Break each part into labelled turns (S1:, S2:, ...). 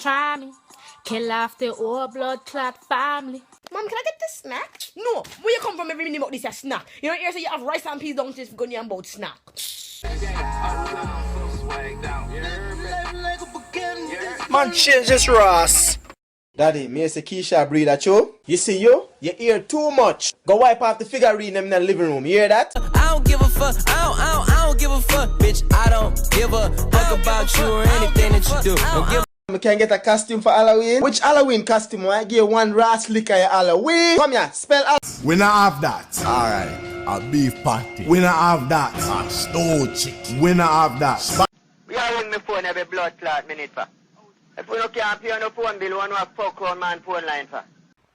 S1: try me. Kill off the old blood clot family.
S2: Mom, can I get this snack? No, where you come from every minute about this a snack? You know, here say you have rice and peas, don't just go near about snack.
S3: Man, change this Ross. Daddy, me say Keisha breed at you. You see you hear too much. Go wipe off the figurine them in the living room. You hear that?
S4: I don't give a fuck. I don't give a fuck, bitch. I don't give a fuck about you or anything that you do. Don't give
S3: I can get a costume for Halloween. Which Halloween costume? I give one Ross liquor at Halloween. Come here, spell out.
S5: We not have that. Alright. A beef patty. We not have that. A stone chicken. We not have that.
S6: We are ring my phone every blood clot minute for. If we don't can't pay on no phone bill, we want to fuck on man phone line for.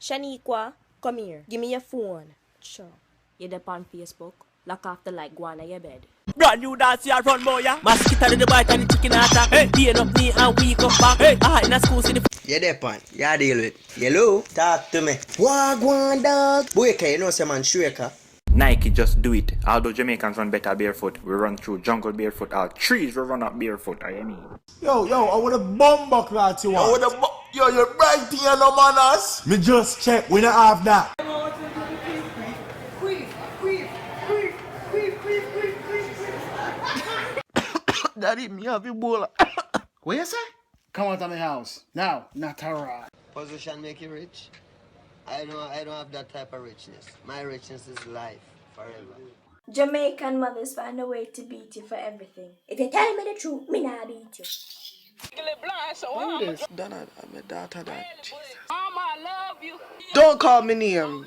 S2: Shaniqua, come here. Give me your phone.
S1: Sure. You dep on Facebook. Lock off the light, go on your bed.
S4: brand new dance here front boy, yeah. Mosquito in the bite and the chicken attack. Hey, being up knee and weak up back. Hey, in a school see the
S6: Yeah, that pan. Yeah, deal with. Hello? Talk to me. Wagwan dog. Boy, you know some man shaker.
S7: Nike just do it. Although Jamaicans run better barefoot, we run through jungle barefoot. All trees we run up barefoot. I mean.
S5: Yo, I want a bomber clot you want. Yo, you're bright here, no manners. Me just check, we don't have that.
S3: Daddy, me have Ebola.
S8: What you say? Come out of my house. Now, not alright.
S6: Position make you rich. I don't have that type of richness. My richness is life, forever.
S9: Jamaican mothers find a way to beat you for everything. If you tell me the truth, me not beat you.
S3: Donna, I'm a daughter that. Don't call me name.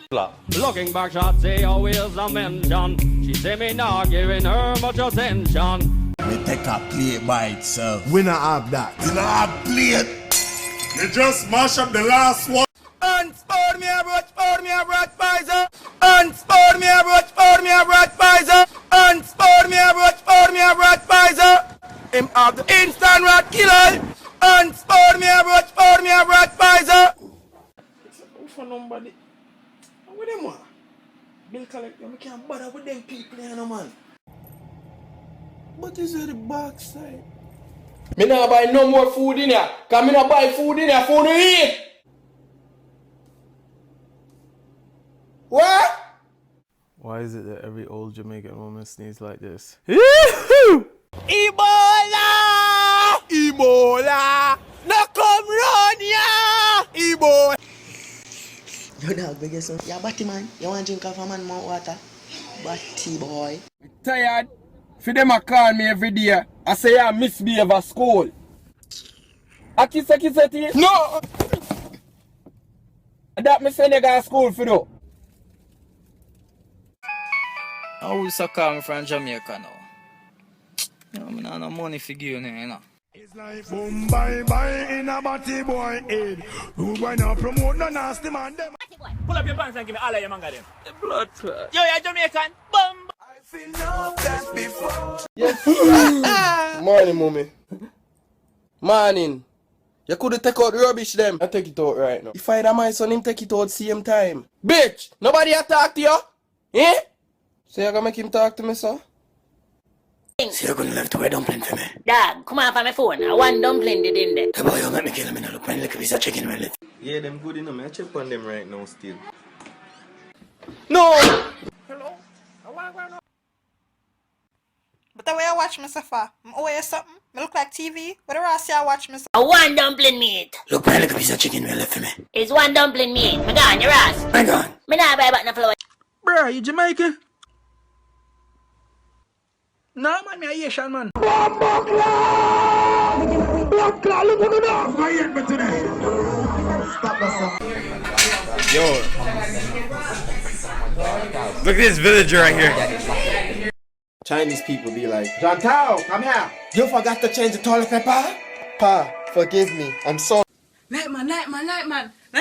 S10: Looking back, shots say always a mention. She say me not giving her much attention.
S5: Me take a plate by itself. We not have that. We not have plate. You just mash up the last one.
S4: Unsport me a broach Pfizer. Unsport me a broach Pfizer. Unsport me a broach Pfizer. Him have the instant rat killer. Unsport me a broach Pfizer.
S3: For nobody. What them want? Bill collector, I can't bother with them people here, no man. But this is the backside. Me not buy no more food in here. Cause me not buy food in here, food to eat. What?
S11: Why is it that every old Jamaican woman sneezes like this?
S4: Ebola! Ebola! No come run ya! Ebola!
S6: Yo dog, beg you son. Yeah, Batty man. You want to drink off a man more water? Batty boy.
S3: Tired? For them a call me every day. I say I misbehave at school. I kiss it. No! That me send you to school for though.
S12: I always call me from Jamaica now. You know, I don't have no money for you, you know.
S5: It's like boom, bye, in a batty boy head. Who going to promote no nasty man them?
S10: Pull up your pants and give me all of your manga them.
S4: The blood clot.
S10: Yo, you're Jamaican. Bum!
S5: I've seen no that before.
S3: Yes. Morning, mommy. Morning. You couldn't take out the rubbish them. I take it out right now. If I had my son, him take it out same time. Bitch! Nobody attack to you? Eh? So you gonna make him talk to me, sir?
S6: So you're gonna have to wear dumpling for me?
S1: Dog, come off on my phone. I want dumpling did in there.
S6: The boy, you make me kill him in a look. Man, look at this chicken man.
S3: Yeah, them good enough. I check on them right now still. No!
S2: Hello? But the way I watch myself, I'm always something. I look like TV. What do I say I watch myself?
S1: I want dumpling meat.
S6: Look, man, look at this chicken man left for me.
S1: It's one dumpling meat. Me gone, your ass.
S6: My God.
S1: Me not buy back no flour.
S3: Bro, you Jamaican? No, man, me a Asian, man.
S5: Blood clot, look at that. Why hit me today? Stop that.
S7: Yo. Look at this villager right here.
S3: Chinese people be like, John Tao, come here. You forgot to change the toilet paper? Pa, forgive me. I'm sorry.
S2: Light man,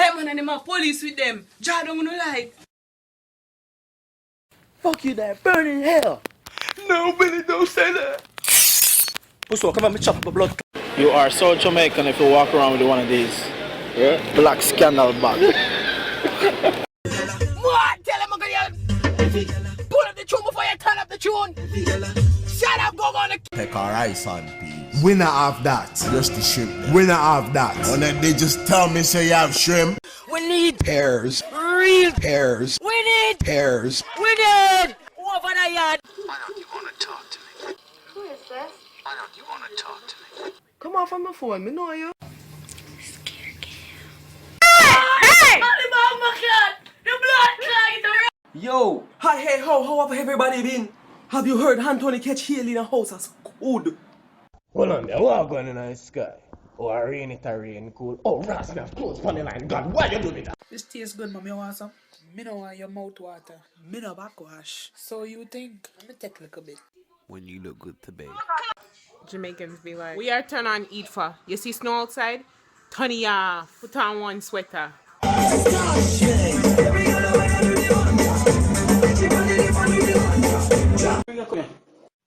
S2: and them have police with them. Jah don't know light.
S3: Fuck you there, burn in hell. No, Billy, don't say that. Pusso, come on, me chop my blood.
S12: You are so Jamaican if you walk around with one of these. Yeah? Black scandal bag.
S4: What? Tell him I'm gonna pull up the tune before you turn up the tune. Shut up, go on the...
S5: Take our ice on, P. We not have that.
S3: Just the shrimp.
S5: We not have that.
S3: And then they just tell me say you have shrimp.
S10: We need
S3: Pears.
S10: real
S3: Pears.
S10: We need
S3: Pears.
S10: We need over the yard.
S6: Why don't you want to talk to me?
S9: Who is this?
S6: Why don't you want to talk to me?
S2: Come off from my phone, me know you.
S13: Yo, hi, hey, how have everybody been? Have you heard Anthony catch Haley in a house as good?
S14: Hold on there, what going in the sky? Oh, I rain it, cool. Oh, Ras, me have clothes on the line. God, why you doing that?
S15: This tastes good, but me want some. Me no want your mouth water. Me no backwash. So you think? Let me take a little bit.
S16: When you look good to bathe.
S17: Jamaicans be like, we are turn on eat for. You see snow outside? Turn it off. Put on one sweater.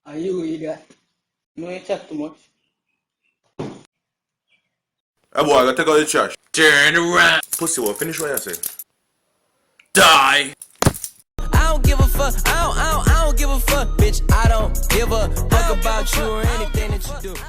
S15: Are you eager? No, you chat too much.
S4: Hey boy, I gotta take out the trash. Turn around. Pussy, what? Finish what you said. Die.
S18: I don't give a fuck. I don't give a fuck, bitch. I don't give a fuck about you or anything that you do.